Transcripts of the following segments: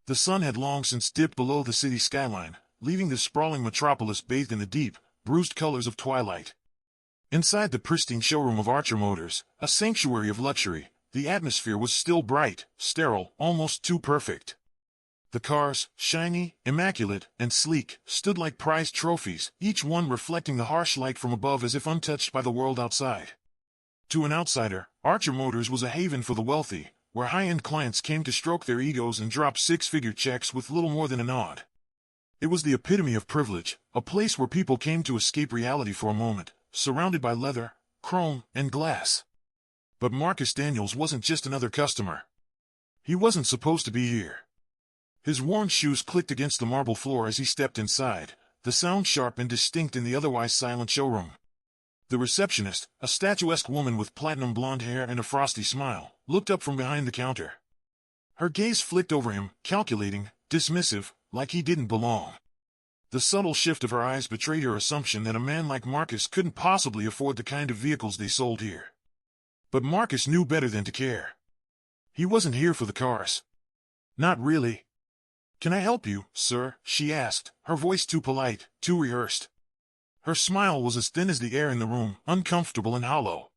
The sun had long since dipped below the city skyline, leaving the sprawling metropolis bathed in the deep, bruised colors of twilight. Inside the pristine showroom of Archer Motors, a sanctuary of luxury, the atmosphere was still bright, sterile, almost too perfect. The cars, shiny, immaculate, and sleek, stood like prized trophies, each one reflecting the harsh light from above as if untouched by the world outside. To an outsider, Archer Motors was a haven for the wealthy, where high-end clients came to stroke their egos and drop six-figure checks with little more than a nod. It was the epitome of privilege, a place where people came to escape reality for a moment, surrounded by leather, chrome, and glass. But Marcus Daniels wasn't just another customer. He wasn't supposed to be here. His worn shoes clicked against the marble floor as he stepped inside, the sound sharp and distinct in the otherwise silent showroom. The receptionist, a statuesque woman with platinum blonde hair and a frosty smile, looked up from behind the counter. Her gaze flicked over him, calculating, dismissive, like he didn't belong. The subtle shift of her eyes betrayed her assumption that a man like Marcus couldn't possibly afford the kind of vehicles they sold here. But Marcus knew better than to care. He wasn't here for the cars. Not really. "Can I help you, sir?" she asked, her voice too polite, too rehearsed. Her smile was as thin as the air in the room, uncomfortable and hollow.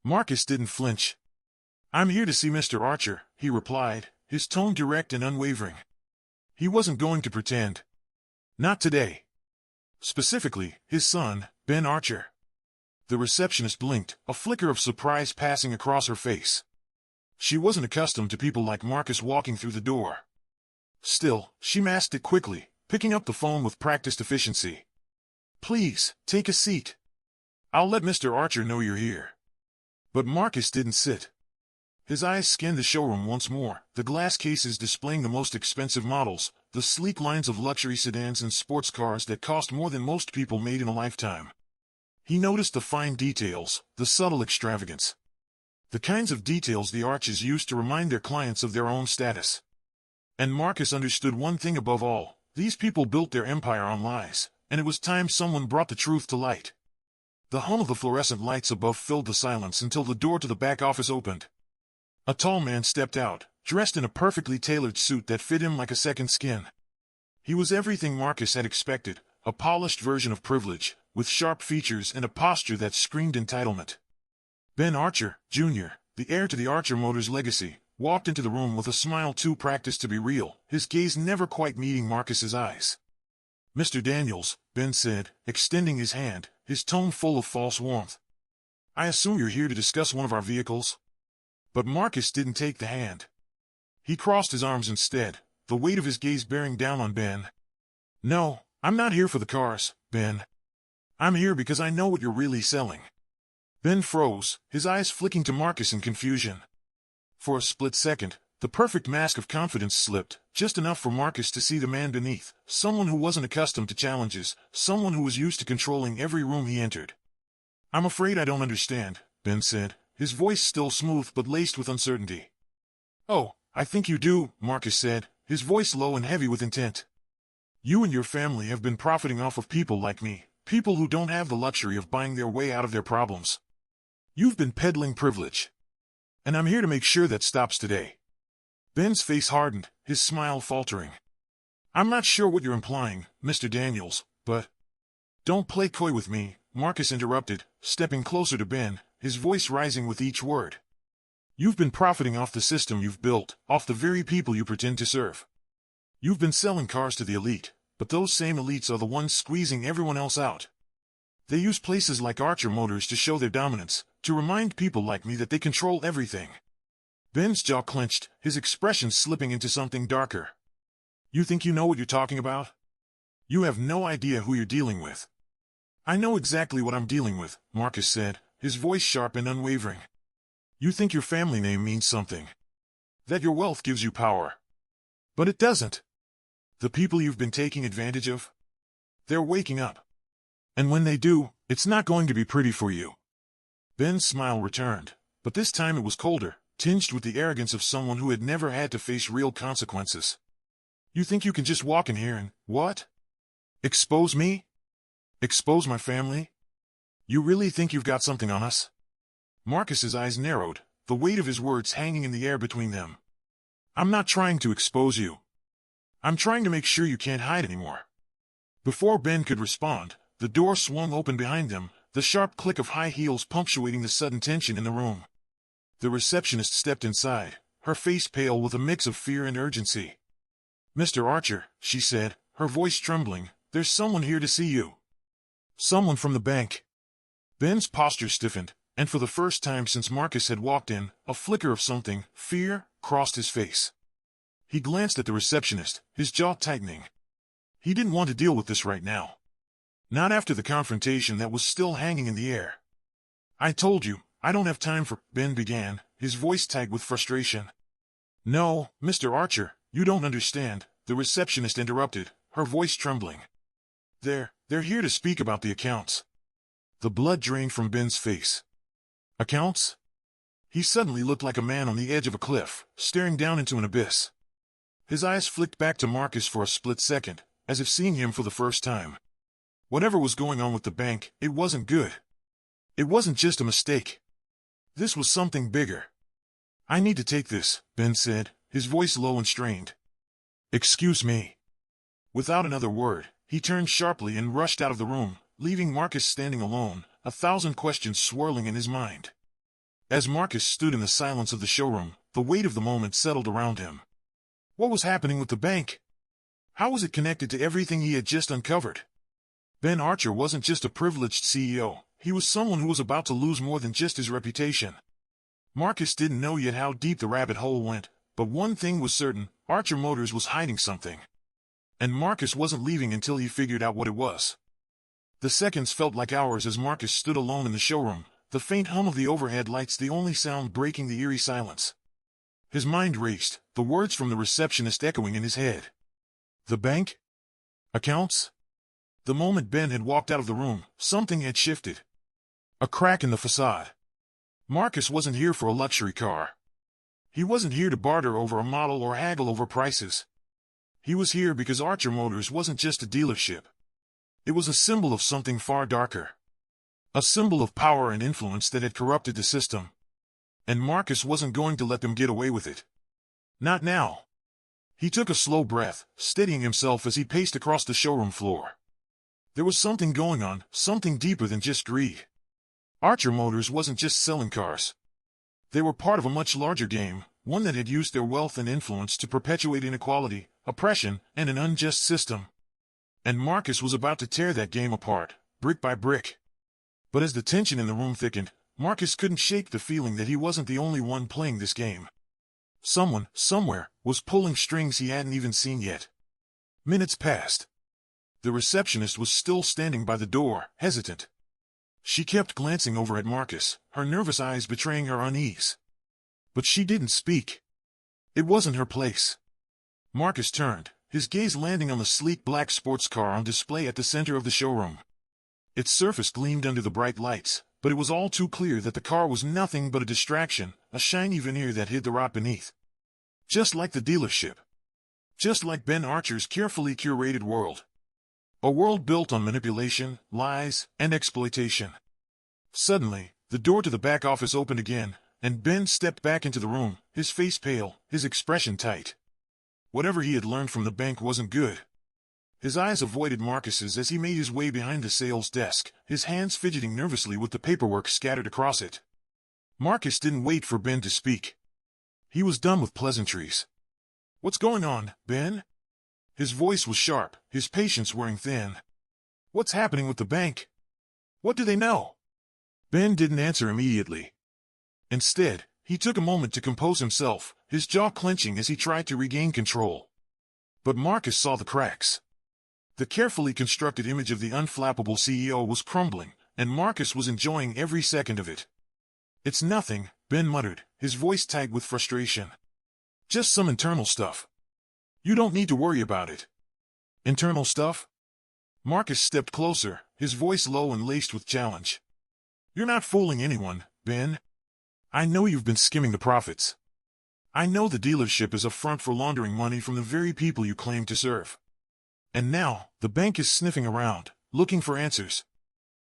Marcus didn't flinch. "I'm here to see Mr. Archer," he replied, his tone direct and unwavering. He wasn't going to pretend. Not today. Specifically, his son, Ben Archer. The receptionist blinked, a flicker of surprise passing across her face. She wasn't accustomed to people like Marcus walking through the door. Still, she masked it quickly, picking up the phone with practiced efficiency. "Please, take a seat. I'll let Mr. Archer know you're here." But Marcus didn't sit. His eyes scanned the showroom once more, the glass cases displaying the most expensive models, the sleek lines of luxury sedans and sports cars that cost more than most people made in a lifetime. He noticed the fine details, the subtle extravagance. The kinds of details the Archers used to remind their clients of their own status. And Marcus understood one thing above all: these people built their empire on lies, and it was time someone brought the truth to light. The hum of the fluorescent lights above filled the silence until the door to the back office opened. A tall man stepped out, dressed in a perfectly tailored suit that fit him like a second skin. He was everything Marcus had expected, a polished version of privilege, with sharp features and a posture that screamed entitlement. Ben Archer, Jr., the heir to the Archer Motors legacy, walked into the room with a smile too practiced to be real, his gaze never quite meeting Marcus's eyes. "Mr. Daniels," Ben said, extending his hand, his tone full of false warmth. "I assume you're here to discuss one of our vehicles?" But Marcus didn't take the hand. He crossed his arms instead, the weight of his gaze bearing down on Ben. "No, I'm not here for the cars, Ben. I'm here because I know what you're really selling." Ben froze, his eyes flicking to Marcus in confusion. For a split second, the perfect mask of confidence slipped, just enough for Marcus to see the man beneath, someone who wasn't accustomed to challenges, someone who was used to controlling every room he entered. "I'm afraid I don't understand," Ben said, his voice still smooth but laced with uncertainty. "Oh, I think you do," Marcus said, his voice low and heavy with intent. "You and your family have been profiting off of people like me, people who don't have the luxury of buying their way out of their problems. You've been peddling privilege. And I'm here to make sure that stops today." Ben's face hardened, his smile faltering. "I'm not sure what you're implying, Mr. Daniels, but—" "Don't play coy with me," Marcus interrupted, stepping closer to Ben, his voice rising with each word. "You've been profiting off the system you've built, off the very people you pretend to serve. You've been selling cars to the elite, but those same elites are the ones squeezing everyone else out. They use places like Archer Motors to show their dominance, to remind people like me that they control everything." Ben's jaw clenched, his expression slipping into something darker. "You think you know what you're talking about? You have no idea who you're dealing with." "I know exactly what I'm dealing with," Marcus said, his voice sharp and unwavering. "You think your family name means something. That your wealth gives you power. But it doesn't. The people you've been taking advantage of? They're waking up. And when they do, it's not going to be pretty for you." Ben's smile returned, but this time it was colder, tinged with the arrogance of someone who had never had to face real consequences. "You think you can just walk in here and, what? Expose me? Expose my family? You really think you've got something on us?" Marcus's eyes narrowed, the weight of his words hanging in the air between them. "I'm not trying to expose you. I'm trying to make sure you can't hide anymore." Before Ben could respond, the door swung open behind them, the sharp click of high heels punctuating the sudden tension in the room. The receptionist stepped inside, her face pale with a mix of fear and urgency. "Mr. Archer," she said, her voice trembling, "there's someone here to see you." "Someone from the bank." Ben's posture stiffened, and for the first time since Marcus had walked in, a flicker of something, fear, crossed his face. He glanced at the receptionist, his jaw tightening. He didn't want to deal with this right now. Not after the confrontation that was still hanging in the air. "I told you, I don't have time for," Ben began, his voice tight with frustration. "No, Mr. Archer, you don't understand," the receptionist interrupted, her voice trembling. They're here to speak about the accounts." The blood drained from Ben's face. "Accounts?" He suddenly looked like a man on the edge of a cliff, staring down into an abyss. His eyes flicked back to Marcus for a split second, as if seeing him for the first time. Whatever was going on with the bank, it wasn't good. It wasn't just a mistake. This was something bigger. "I need to take this," Ben said, his voice low and strained. "Excuse me." Without another word, he turned sharply and rushed out of the room, leaving Marcus standing alone, 1,000 questions swirling in his mind. As Marcus stood in the silence of the showroom, the weight of the moment settled around him. What was happening with the bank? How was it connected to everything he had just uncovered? Ben Archer wasn't just a privileged CEO, he was someone who was about to lose more than just his reputation. Marcus didn't know yet how deep the rabbit hole went, but one thing was certain, Archer Motors was hiding something. And Marcus wasn't leaving until he figured out what it was. The seconds felt like hours as Marcus stood alone in the showroom, the faint hum of the overhead lights the only sound breaking the eerie silence. His mind raced, the words from the receptionist echoing in his head. The bank? Accounts? The moment Ben had walked out of the room, something had shifted. A crack in the facade. Marcus wasn't here for a luxury car. He wasn't here to barter over a model or haggle over prices. He was here because Archer Motors wasn't just a dealership. It was a symbol of something far darker. A symbol of power and influence that had corrupted the system. And Marcus wasn't going to let them get away with it. Not now. He took a slow breath, steadying himself as he paced across the showroom floor. There was something going on, something deeper than just greed. Archer Motors wasn't just selling cars. They were part of a much larger game, one that had used their wealth and influence to perpetuate inequality, oppression, and an unjust system. And Marcus was about to tear that game apart, brick by brick. But as the tension in the room thickened, Marcus couldn't shake the feeling that he wasn't the only one playing this game. Someone, somewhere, was pulling strings he hadn't even seen yet. Minutes passed. The receptionist was still standing by the door, hesitant. She kept glancing over at Marcus, her nervous eyes betraying her unease. But she didn't speak. It wasn't her place. Marcus turned, his gaze landing on the sleek black sports car on display at the center of the showroom. Its surface gleamed under the bright lights, but it was all too clear that the car was nothing but a distraction, a shiny veneer that hid the rot beneath. Just like the dealership. Just like Ben Archer's carefully curated world. A world built on manipulation, lies, and exploitation. Suddenly, the door to the back office opened again, and Ben stepped back into the room, his face pale, his expression tight. Whatever he had learned from the bank wasn't good. His eyes avoided Marcus's as he made his way behind the sales desk, his hands fidgeting nervously with the paperwork scattered across it. Marcus didn't wait for Ben to speak. He was done with pleasantries. "What's going on, Ben?" His voice was sharp, his patience wearing thin. "What's happening with the bank? What do they know?" Ben didn't answer immediately. Instead, he took a moment to compose himself, his jaw clenching as he tried to regain control. But Marcus saw the cracks. The carefully constructed image of the unflappable CEO was crumbling, and Marcus was enjoying every second of it. "It's nothing," Ben muttered, his voice tight with frustration. "Just some internal stuff. You don't need to worry about it." "Internal stuff?" Marcus stepped closer, his voice low and laced with challenge. "You're not fooling anyone, Ben. I know you've been skimming the profits. I know the dealership is a front for laundering money from the very people you claim to serve. And now, the bank is sniffing around, looking for answers.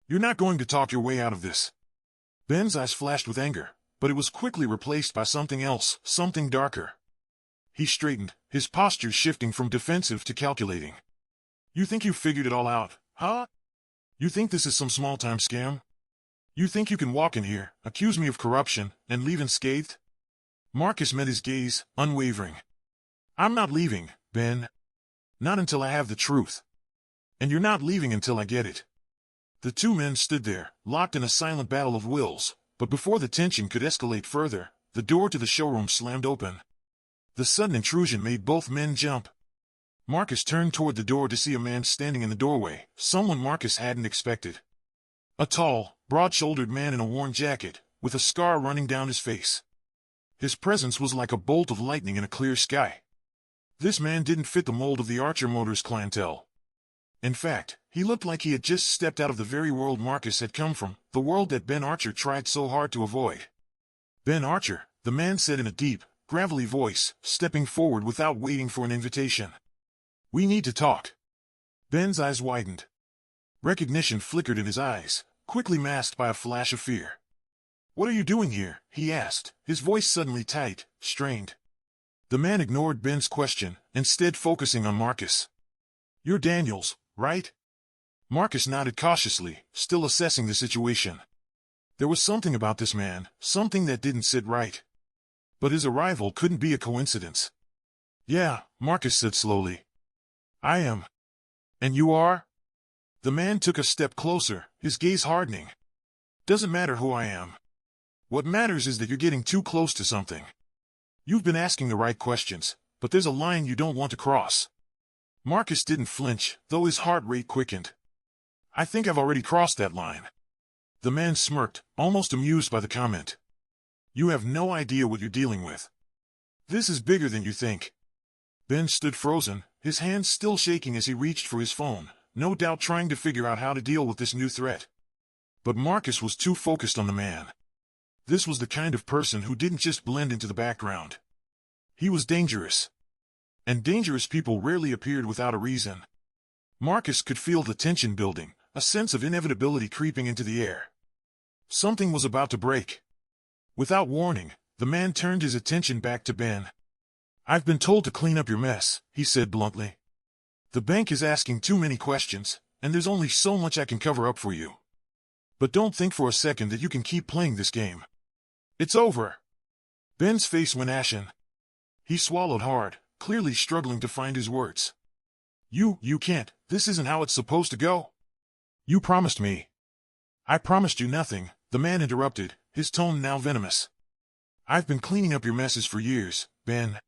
You're not going to talk your way out of this." Ben's eyes flashed with anger, but it was quickly replaced by something else, something darker. He straightened, his posture shifting from defensive to calculating. You think you figured it all out, huh? You think this is some small-time scam? You think you can walk in here, accuse me of corruption, and leave unscathed? Marcus met his gaze, unwavering. I'm not leaving, Ben. Not until I have the truth. And you're not leaving until I get it. The two men stood there, locked in a silent battle of wills, but before the tension could escalate further, the door to the showroom slammed open. The sudden intrusion made both men jump. Marcus turned toward the door to see a man standing in the doorway, someone Marcus hadn't expected. A tall, broad-shouldered man in a worn jacket, with a scar running down his face. His presence was like a bolt of lightning in a clear sky. This man didn't fit the mold of the Archer Motors clientele. In fact, he looked like he had just stepped out of the very world Marcus had come from, the world that Ben Archer tried so hard to avoid. Ben Archer, the man said in a deep, gravelly voice, stepping forward without waiting for an invitation. We need to talk. Ben's eyes widened. Recognition flickered in his eyes, quickly masked by a flash of fear. What are you doing here? He asked, his voice suddenly tight, strained. The man ignored Ben's question, instead focusing on Marcus. You're Daniels, right? Marcus nodded cautiously, still assessing the situation. There was something about this man, something that didn't sit right. But his arrival couldn't be a coincidence. Yeah, Marcus said slowly. I am. And you are? The man took a step closer, his gaze hardening. Doesn't matter who I am. What matters is that you're getting too close to something. You've been asking the right questions, but there's a line you don't want to cross. Marcus didn't flinch, though his heart rate quickened. I think I've already crossed that line. The man smirked, almost amused by the comment. You have no idea what you're dealing with. This is bigger than you think. Ben stood frozen, his hands still shaking as he reached for his phone, no doubt trying to figure out how to deal with this new threat. But Marcus was too focused on the man. This was the kind of person who didn't just blend into the background. He was dangerous. And dangerous people rarely appeared without a reason. Marcus could feel the tension building, a sense of inevitability creeping into the air. Something was about to break. Without warning, the man turned his attention back to Ben. I've been told to clean up your mess, he said bluntly. The bank is asking too many questions, and there's only so much I can cover up for you. But don't think for a second that you can keep playing this game. It's over. Ben's face went ashen. He swallowed hard, clearly struggling to find his words. You can't. This isn't how it's supposed to go. You promised me. I promised you nothing, the man interrupted, his tone now venomous. I've been cleaning up your messes for years, Ben.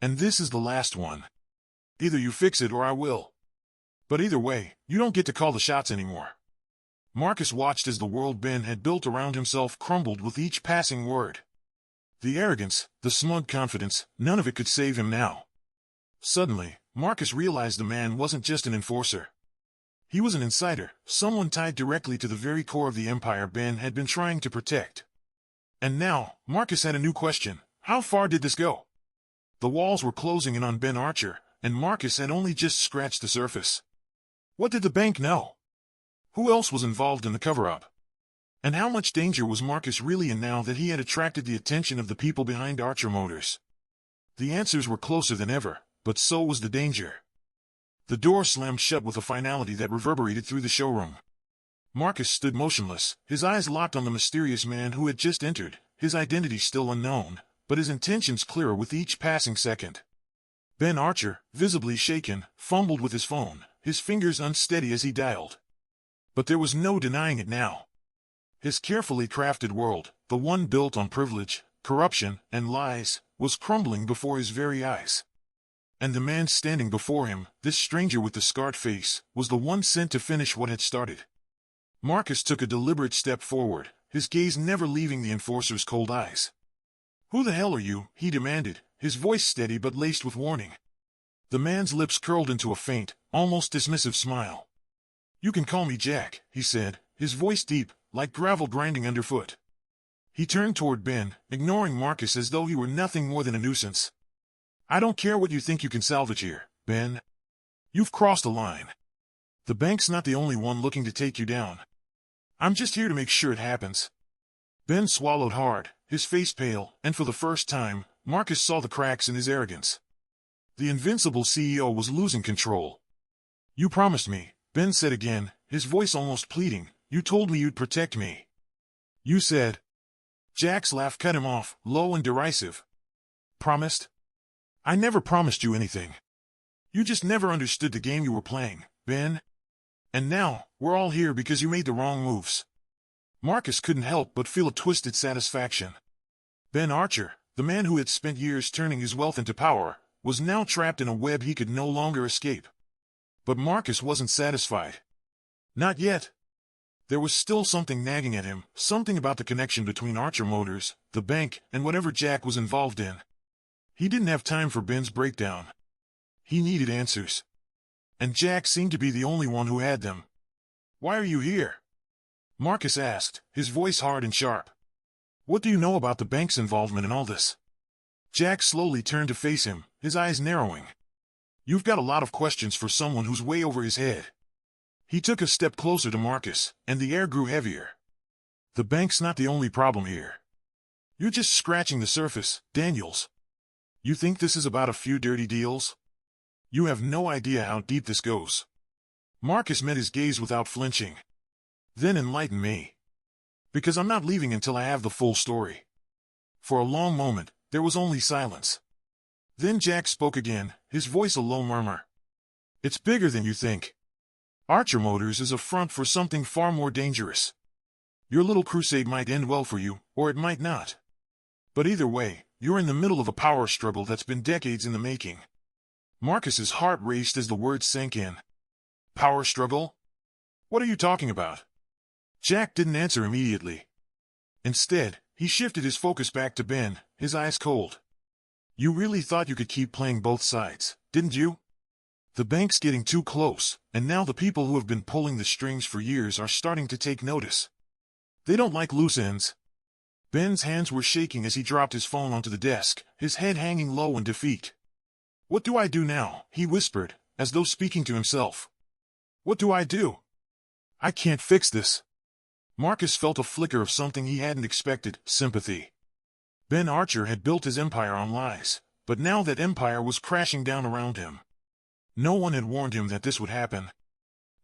And this is the last one. Either you fix it or I will. But either way, you don't get to call the shots anymore. Marcus watched as the world Ben had built around himself crumbled with each passing word. The arrogance, the smug confidence, none of it could save him now. Suddenly, Marcus realized the man wasn't just an enforcer. He was an insider, someone tied directly to the very core of the empire Ben had been trying to protect. And now, Marcus had a new question. How far did this go? The walls were closing in on Ben Archer, and Marcus had only just scratched the surface. What did the bank know? Who else was involved in the cover-up? And how much danger was Marcus really in now that he had attracted the attention of the people behind Archer Motors? The answers were closer than ever, but so was the danger. The door slammed shut with a finality that reverberated through the showroom. Marcus stood motionless, his eyes locked on the mysterious man who had just entered, his identity still unknown, but his intentions clearer with each passing second. Ben Archer, visibly shaken, fumbled with his phone, his fingers unsteady as he dialed. But there was no denying it now. His carefully crafted world, the one built on privilege, corruption, and lies, was crumbling before his very eyes. And the man standing before him, this stranger with the scarred face, was the one sent to finish what had started. Marcus took a deliberate step forward, his gaze never leaving the enforcer's cold eyes. Who the hell are you? He demanded, his voice steady but laced with warning. The man's lips curled into a faint, almost dismissive smile. You can call me Jack, he said, his voice deep, like gravel grinding underfoot. He turned toward Ben, ignoring Marcus as though he were nothing more than a nuisance. I don't care what you think you can salvage here, Ben. You've crossed a line. The bank's not the only one looking to take you down. I'm just here to make sure it happens. Ben swallowed hard, his face pale, and for the first time, Marcus saw the cracks in his arrogance. The invincible CEO was losing control. "You promised me," Ben said again, his voice almost pleading. "You told me you'd protect me." "You said—" Jack's laugh cut him off, low and derisive. "Promised? I never promised you anything. You just never understood the game you were playing, Ben. And now, we're all here because you made the wrong moves." Marcus couldn't help but feel a twisted satisfaction. Ben Archer, the man who had spent years turning his wealth into power, was now trapped in a web he could no longer escape. But Marcus wasn't satisfied. Not yet. There was still something nagging at him, something about the connection between Archer Motors, the bank, and whatever Jack was involved in. He didn't have time for Ben's breakdown. He needed answers. And Jack seemed to be the only one who had them. "Why are you here?" Marcus asked, his voice hard and sharp. "What do you know about the bank's involvement in all this?" Jack slowly turned to face him, his eyes narrowing. "You've got a lot of questions for someone who's way over his head." He took a step closer to Marcus, and the air grew heavier. "The bank's not the only problem here. You're just scratching the surface, Daniels. You think this is about a few dirty deals? You have no idea how deep this goes." Marcus met his gaze without flinching. "Then enlighten me. Because I'm not leaving until I have the full story." For a long moment, there was only silence. Then Jack spoke again, his voice a low murmur. "It's bigger than you think. Archer Motors is a front for something far more dangerous. Your little crusade might end well for you, or it might not. But either way, you're in the middle of a power struggle that's been decades in the making." Marcus's heart raced as the words sank in. "Power struggle? What are you talking about?" Jack didn't answer immediately. Instead, he shifted his focus back to Ben, his eyes cold. "You really thought you could keep playing both sides, didn't you? The bank's getting too close, and now the people who have been pulling the strings for years are starting to take notice. They don't like loose ends." Ben's hands were shaking as he dropped his phone onto the desk, his head hanging low in defeat. "What do I do now?" he whispered, as though speaking to himself. "What do I do? I can't fix this." Marcus felt a flicker of something he hadn't expected, sympathy. Ben Archer had built his empire on lies, but now that empire was crashing down around him. No one had warned him that this would happen.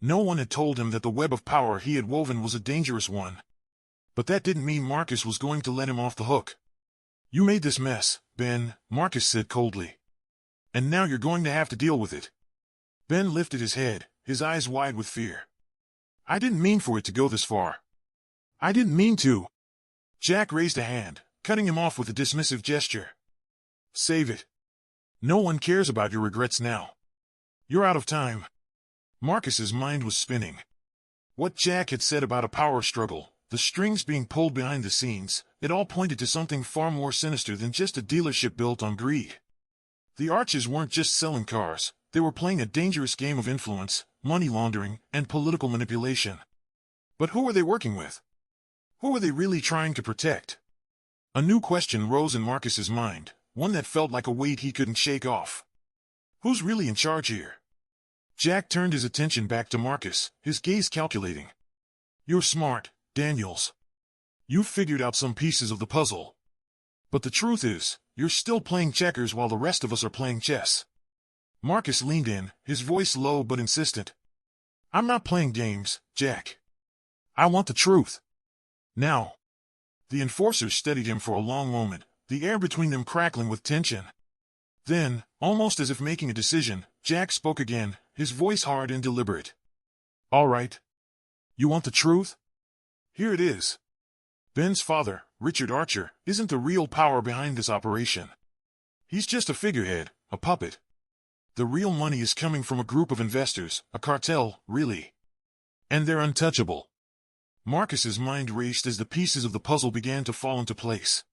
No one had told him that the web of power he had woven was a dangerous one. But that didn't mean Marcus was going to let him off the hook. "You made this mess, Ben," Marcus said coldly. "And now you're going to have to deal with it." Ben lifted his head, his eyes wide with fear. "I didn't mean for it to go this far. I didn't mean to." Jack raised a hand, cutting him off with a dismissive gesture. "Save it. No one cares about your regrets now. You're out of time." Marcus's mind was spinning. What Jack had said about a power struggle, the strings being pulled behind the scenes, it all pointed to something far more sinister than just a dealership built on greed. The Archers weren't just selling cars, they were playing a dangerous game of influence, money laundering, and political manipulation. But who were they working with? Who were they really trying to protect? A new question rose in Marcus's mind, one that felt like a weight he couldn't shake off. Who's really in charge here? Jack turned his attention back to Marcus, his gaze calculating. "You're smart, Daniels. You've figured out some pieces of the puzzle. But the truth is, you're still playing checkers while the rest of us are playing chess." Marcus leaned in, his voice low but insistent. "I'm not playing games, Jack. I want the truth. Now." The enforcers studied him for a long moment, the air between them crackling with tension. Then, almost as if making a decision, Jack spoke again, his voice hard and deliberate. "All right. You want the truth? Here it is. Ben's father, Richard Archer, isn't the real power behind this operation. He's just a figurehead, a puppet. The real money is coming from a group of investors, a cartel, really. And they're untouchable." Marcus's mind raced as the pieces of the puzzle began to fall into place.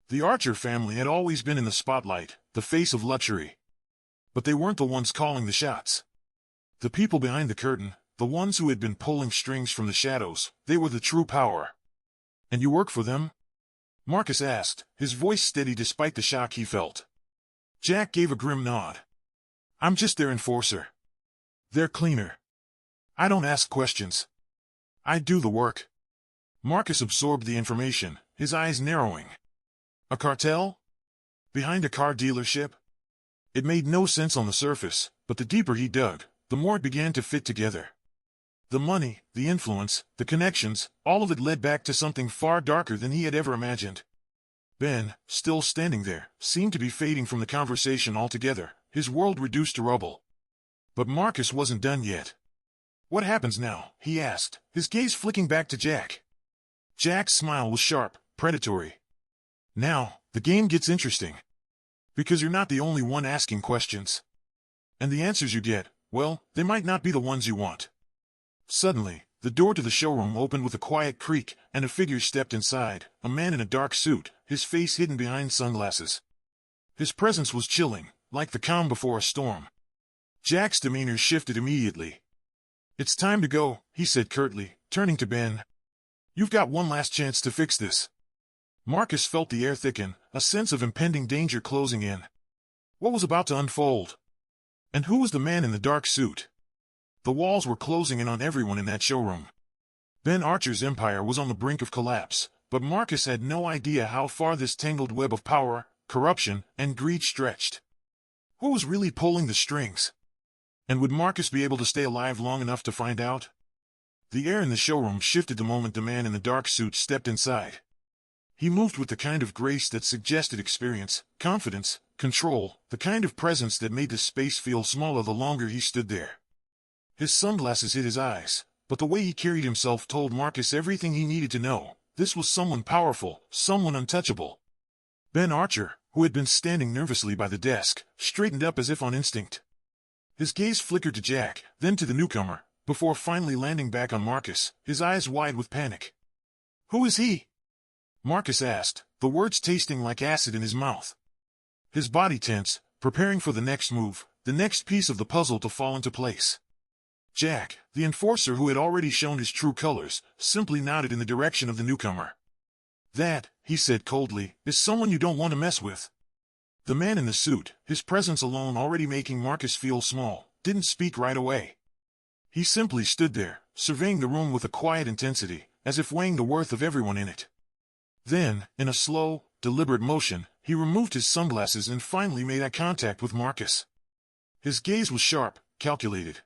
The Archer family had always been in the spotlight, the face of luxury. But they weren't the ones calling the shots. The people behind the curtain, the ones who had been pulling strings from the shadows, they were the true power. "And you work for them?" Marcus asked, his voice steady despite the shock he felt. Jack gave a grim nod. "I'm just their enforcer. They're cleaner. I don't ask questions. I do the work." Marcus absorbed the information, his eyes narrowing. "A cartel? Behind a car dealership? It made no sense on the surface, but the deeper he dug, the more it began to fit together. The money, the influence, the connections, all of it led back to something far darker than he had ever imagined. Ben, still standing there, seemed to be fading from the conversation altogether, his world reduced to rubble. But Marcus wasn't done yet. "What happens now?" he asked, his gaze flicking back to Jack. Jack's smile was sharp, predatory. "Now, the game gets interesting. Because you're not the only one asking questions. And the answers you get, well, they might not be the ones you want." Suddenly, the door to the showroom opened with a quiet creak, and a figure stepped inside, a man in a dark suit, his face hidden behind sunglasses. His presence was chilling, like the calm before a storm. Jack's demeanor shifted immediately. "It's time to go," he said curtly, turning to Ben. "You've got one last chance to fix this." Marcus felt the air thicken, a sense of impending danger closing in. What was about to unfold? And who was the man in the dark suit? The walls were closing in on everyone in that showroom. Ben Archer's empire was on the brink of collapse, but Marcus had no idea how far this tangled web of power, corruption, and greed stretched. Who was really pulling the strings? And would Marcus be able to stay alive long enough to find out? The air in the showroom shifted the moment the man in the dark suit stepped inside. He moved with the kind of grace that suggested experience, confidence, control, the kind of presence that made the space feel smaller the longer he stood there. His sunglasses hid his eyes, but the way he carried himself told Marcus everything he needed to know. This was someone powerful, someone untouchable. Ben Archer, who had been standing nervously by the desk, straightened up as if on instinct. His gaze flickered to Jack, then to the newcomer, before finally landing back on Marcus, his eyes wide with panic. "Who is he?" Marcus asked, the words tasting like acid in his mouth. His body tense, preparing for the next move, the next piece of the puzzle to fall into place. Jack, the enforcer who had already shown his true colors, simply nodded in the direction of the newcomer. "That," he said coldly, "is someone you don't want to mess with." The man in the suit, his presence alone already making Marcus feel small, didn't speak right away. He simply stood there, surveying the room with a quiet intensity, as if weighing the worth of everyone in it. Then, in a slow, deliberate motion, he removed his sunglasses and finally made eye contact with Marcus. His gaze was sharp, calculated.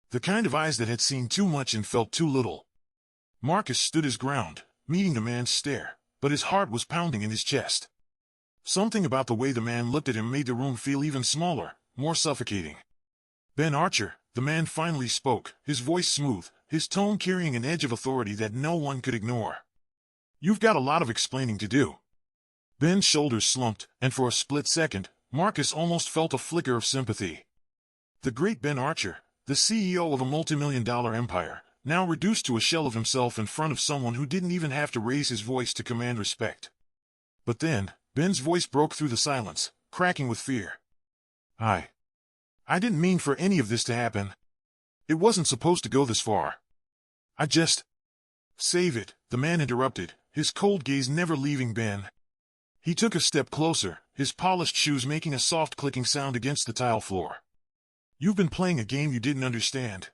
The kind of eyes that had seen too much and felt too little. Marcus stood his ground, meeting the man's stare, but his heart was pounding in his chest. Something about the way the man looked at him made the room feel even smaller, more suffocating. "Ben Archer," the man finally spoke, his voice smooth, his tone carrying an edge of authority that no one could ignore. "You've got a lot of explaining to do." Ben's shoulders slumped, and for a split second, Marcus almost felt a flicker of sympathy. The great Ben Archer, the CEO of a multimillion-dollar empire, now reduced to a shell of himself in front of someone who didn't even have to raise his voice to command respect. But then, Ben's voice broke through the silence, cracking with fear. I didn't mean for any of this to happen. It wasn't supposed to go this far. I just... Save it," the man interrupted, his cold gaze never leaving Ben. He took a step closer, his polished shoes making a soft clicking sound against the tile floor. "You've been playing a game you didn't understand.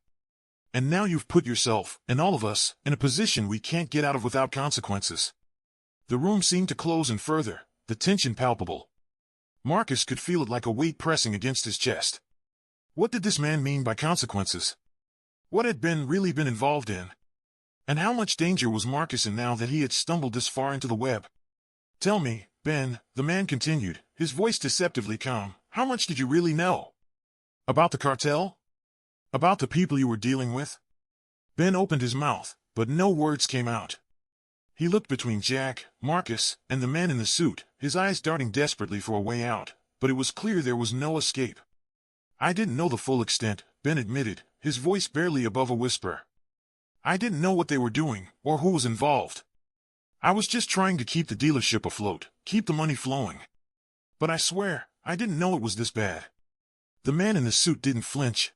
And now you've put yourself, and all of us, in a position we can't get out of without consequences." The room seemed to close in further, the tension palpable. Marcus could feel it like a weight pressing against his chest. What did this man mean by consequences? What had Ben really been involved in? And how much danger was Marcus in now that he had stumbled this far into the web? "Tell me, Ben," the man continued, his voice deceptively calm, "how much did you really know? About the cartel? About the people you were dealing with?" Ben opened his mouth, but no words came out. He looked between Jack, Marcus, and the man in the suit, his eyes darting desperately for a way out, but it was clear there was no escape. "I didn't know the full extent," Ben admitted, his voice barely above a whisper. "I didn't know what they were doing, or who was involved. I was just trying to keep the dealership afloat, keep the money flowing. But I swear, I didn't know it was this bad." The man in the suit didn't flinch.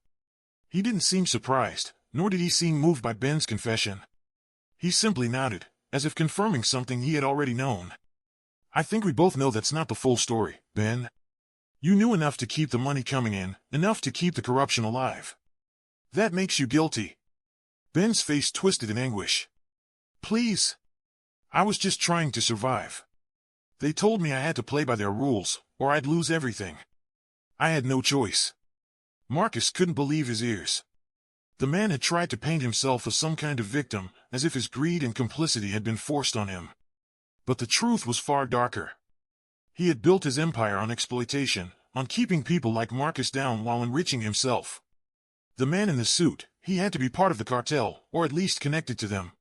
He didn't seem surprised, nor did he seem moved by Ben's confession. He simply nodded, as if confirming something he had already known. "I think we both know that's not the full story, Ben. You knew enough to keep the money coming in, enough to keep the corruption alive. That makes you guilty." Ben's face twisted in anguish. "Please. I was just trying to survive. They told me I had to play by their rules, or I'd lose everything. I had no choice. Marcus couldn't believe his ears. The man had tried to paint himself as some kind of victim, as if his greed and complicity had been forced on him. But the truth was far darker. He had built his empire on exploitation, on keeping people like Marcus down while enriching himself. The man in the suit, he had to be part of the cartel, or at least connected to them.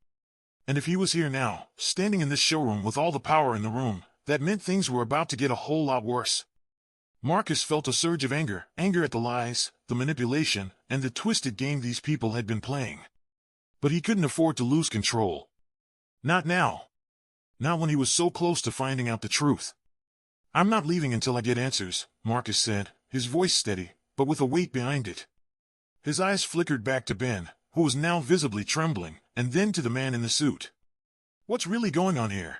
And if he was here now, standing in this showroom with all the power in the room, that meant things were about to get a whole lot worse. Marcus felt a surge of anger at the lies, the manipulation, and the twisted game these people had been playing. But he couldn't afford to lose control. Not now. Not when he was so close to finding out the truth. I'm not leaving until I get answers, Marcus said, his voice steady, but with a weight behind it. His eyes flickered back to Ben, who was now visibly trembling, and then to the man in the suit. What's really going on here?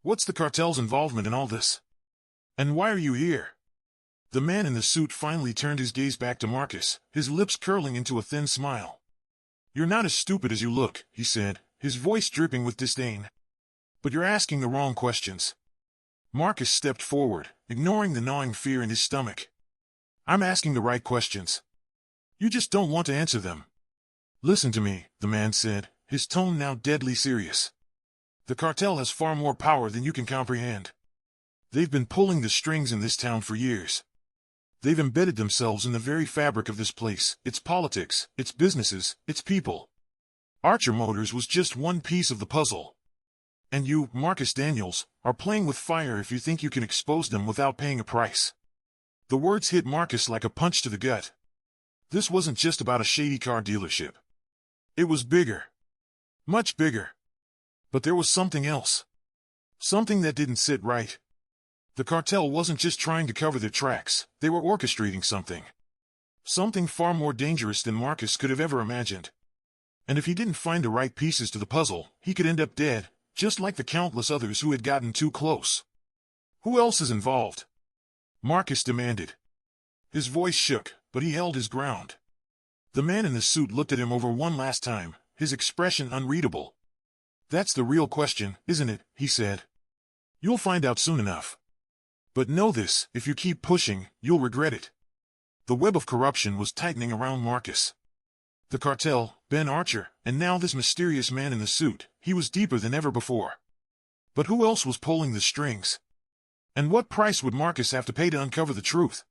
What's the cartel's involvement in all this? And why are you here? The man in the suit finally turned his gaze back to Marcus, his lips curling into a thin smile. You're not as stupid as you look, he said, his voice dripping with disdain. But you're asking the wrong questions. Marcus stepped forward, ignoring the gnawing fear in his stomach. I'm asking the right questions. You just don't want to answer them. Listen to me, the man said, his tone now deadly serious. The cartel has far more power than you can comprehend. They've been pulling the strings in this town for years. They've embedded themselves in the very fabric of this place, its politics, its businesses, its people. Archer Motors was just one piece of the puzzle. And you, Marcus Daniels, are playing with fire if you think you can expose them without paying a price. The words hit Marcus like a punch to the gut. This wasn't just about a shady car dealership. It was bigger. Much bigger. But there was something else. Something that didn't sit right. The cartel wasn't just trying to cover their tracks, they were orchestrating something. Something far more dangerous than Marcus could have ever imagined. And if he didn't find the right pieces to the puzzle, he could end up dead, just like the countless others who had gotten too close. Who else is involved? Marcus demanded. His voice shook, but he held his ground. The man in the suit looked at him over one last time, his expression unreadable. That's the real question, isn't it? He said. You'll find out soon enough. But know this, if you keep pushing, you'll regret it. The web of corruption was tightening around Marcus. The cartel, Ben Archer, and now this mysterious man in the suit, he was deeper than ever before. But who else was pulling the strings? And what price would Marcus have to pay to uncover the truth?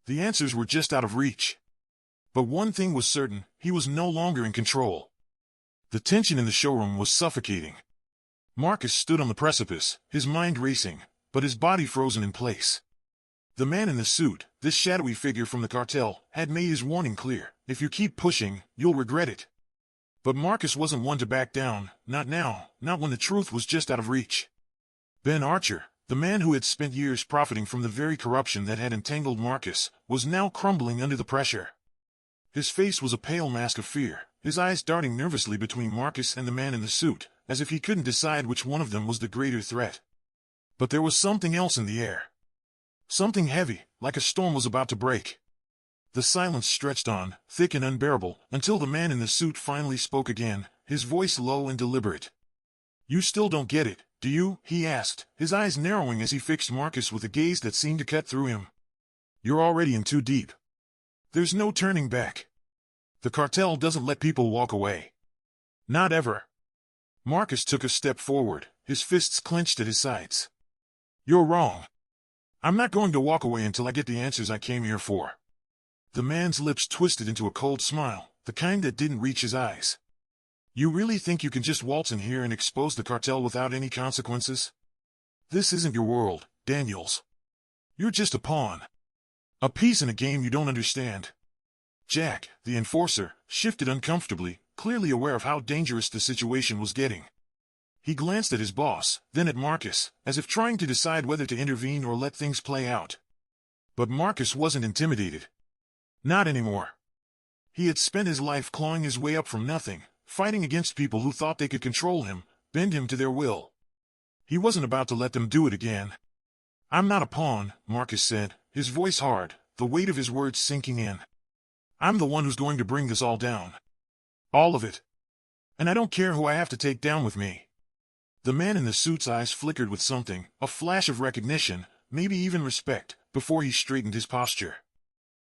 The answers were just out of reach. But one thing was certain, he was no longer in control. The tension in the showroom was suffocating. Marcus stood on the precipice, his mind racing, but his body frozen in place. The man in the suit, this shadowy figure from the cartel, had made his warning clear. If you keep pushing, you'll regret it. But Marcus wasn't one to back down, not now, not when the truth was just out of reach. Ben Archer, the man who had spent years profiting from the very corruption that had entangled Marcus, was now crumbling under the pressure. His face was a pale mask of fear, his eyes darting nervously between Marcus and the man in the suit, as if he couldn't decide which one of them was the greater threat. But there was something else in the air. Something heavy, like a storm was about to break. The silence stretched on, thick and unbearable, until the man in the suit finally spoke again, his voice low and deliberate. You still don't get it, do you? He asked, his eyes narrowing as he fixed Marcus with a gaze that seemed to cut through him. You're already in too deep. There's no turning back. The cartel doesn't let people walk away. Not ever. Marcus took a step forward, his fists clenched at his sides. You're wrong. I'm not going to walk away until I get the answers I came here for. The man's lips twisted into a cold smile, the kind that didn't reach his eyes. You really think you can just waltz in here and expose the cartel without any consequences? This isn't your world, Daniels. You're just a pawn. A piece in a game you don't understand. Jack, the enforcer, shifted uncomfortably, clearly aware of how dangerous the situation was getting. He glanced at his boss, then at Marcus, as if trying to decide whether to intervene or let things play out. But Marcus wasn't intimidated. Not anymore. He had spent his life clawing his way up from nothing, fighting against people who thought they could control him, bend him to their will. He wasn't about to let them do it again. I'm not a pawn, Marcus said, his voice hard, the weight of his words sinking in. I'm the one who's going to bring this all down. All of it. And I don't care who I have to take down with me. The man in the suit's eyes flickered with something, a flash of recognition, maybe even respect, before he straightened his posture.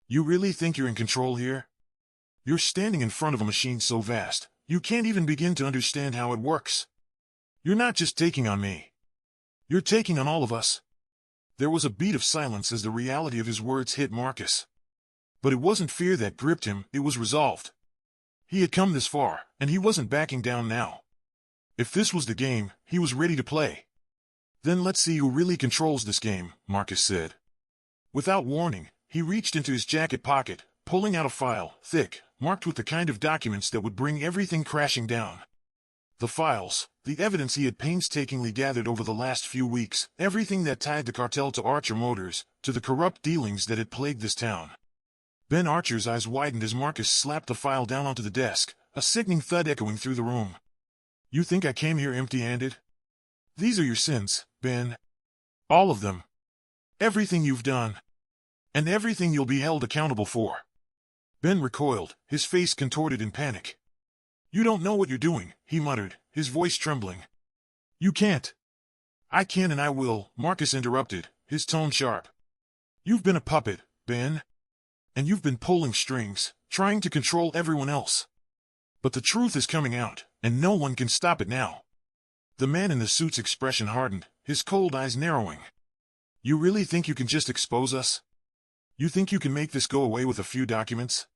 You really think you're in control here? You're standing in front of a machine so vast, you can't even begin to understand how it works. You're not just taking on me. You're taking on all of us. There was a beat of silence as the reality of his words hit Marcus. But it wasn't fear that gripped him, it was resolve. He had come this far, and he wasn't backing down now. If this was the game, he was ready to play. Then let's see who really controls this game, Marcus said. Without warning, he reached into his jacket pocket, pulling out a file, thick, marked with the kind of documents that would bring everything crashing down. The files, the evidence he had painstakingly gathered over the last few weeks, everything that tied the cartel to Archer Motors, to the corrupt dealings that had plagued this town. Ben Archer's eyes widened as Marcus slapped the file down onto the desk, a sickening thud echoing through the room. You think I came here empty-handed? These are your sins, Ben. All of them. Everything you've done. And everything you'll be held accountable for. Ben recoiled, his face contorted in panic. You don't know what you're doing, he muttered, his voice trembling. You can't. I can and I will, Marcus interrupted, his tone sharp. You've been a puppet, Ben. And you've been pulling strings, trying to control everyone else. But the truth is coming out, and no one can stop it now. The man in the suit's expression hardened, his cold eyes narrowing. You really think you can just expose us? You think you can make this go away with a few documents?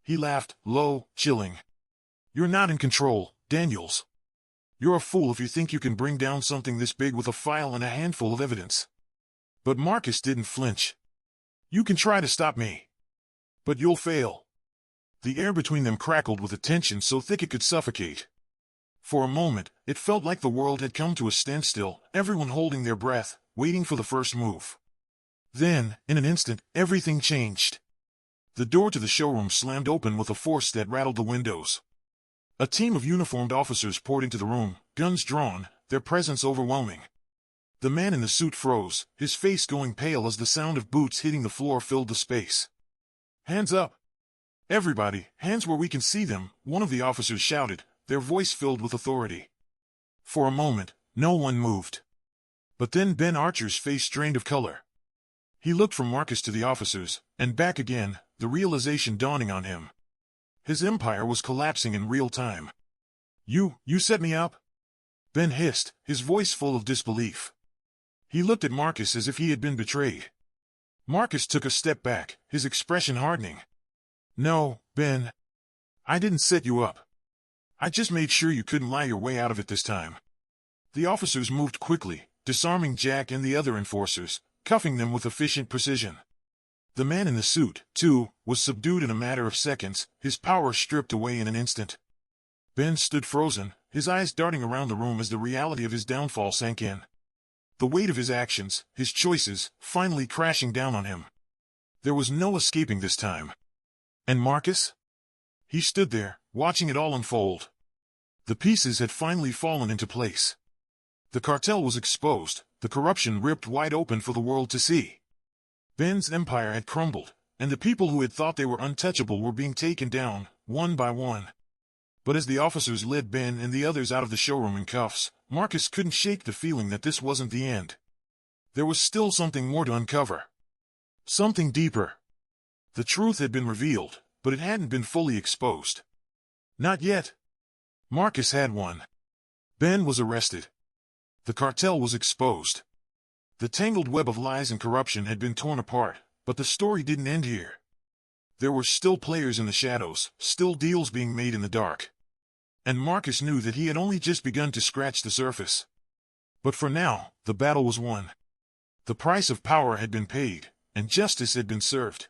He laughed, low, chilling. You're not in control, Daniels. You're a fool if you think you can bring down something this big with a file and a handful of evidence. But Marcus didn't flinch. You can try to stop me. But you'll fail. The air between them crackled with a tension so thick it could suffocate. For a moment, it felt like the world had come to a standstill, everyone holding their breath, waiting for the first move. Then, in an instant, everything changed. The door to the showroom slammed open with a force that rattled the windows. A team of uniformed officers poured into the room, guns drawn, their presence overwhelming. The man in the suit froze, his face going pale as the sound of boots hitting the floor filled the space. Hands up! Everybody, hands where we can see them, one of the officers shouted, their voice filled with authority. For a moment, no one moved. But then Ben Archer's face drained of color. He looked from Marcus to the officers, and back again, the realization dawning on him. His empire was collapsing in real time. You set me up? Ben hissed, his voice full of disbelief. He looked at Marcus as if he had been betrayed. Marcus took a step back, his expression hardening. No, Ben. I didn't set you up. I just made sure you couldn't lie your way out of it this time. The officers moved quickly, disarming Jack and the other enforcers, cuffing them with efficient precision. The man in the suit, too, was subdued in a matter of seconds, his power stripped away in an instant. Ben stood frozen, his eyes darting around the room as the reality of his downfall sank in. The weight of his actions, his choices, finally crashing down on him. There was no escaping this time. And Marcus? He stood there, watching it all unfold. The pieces had finally fallen into place. The cartel was exposed, the corruption ripped wide open for the world to see. Ben's empire had crumbled, and the people who had thought they were untouchable were being taken down, one by one. But as the officers led Ben and the others out of the showroom in cuffs, Marcus couldn't shake the feeling that this wasn't the end. There was still something more to uncover. Something deeper. The truth had been revealed, but it hadn't been fully exposed. Not yet. Marcus had won. Ben was arrested. The cartel was exposed. The tangled web of lies and corruption had been torn apart, but the story didn't end here. There were still players in the shadows, still deals being made in the dark. And Marcus knew that he had only just begun to scratch the surface. But for now, the battle was won. The price of power had been paid, and justice had been served.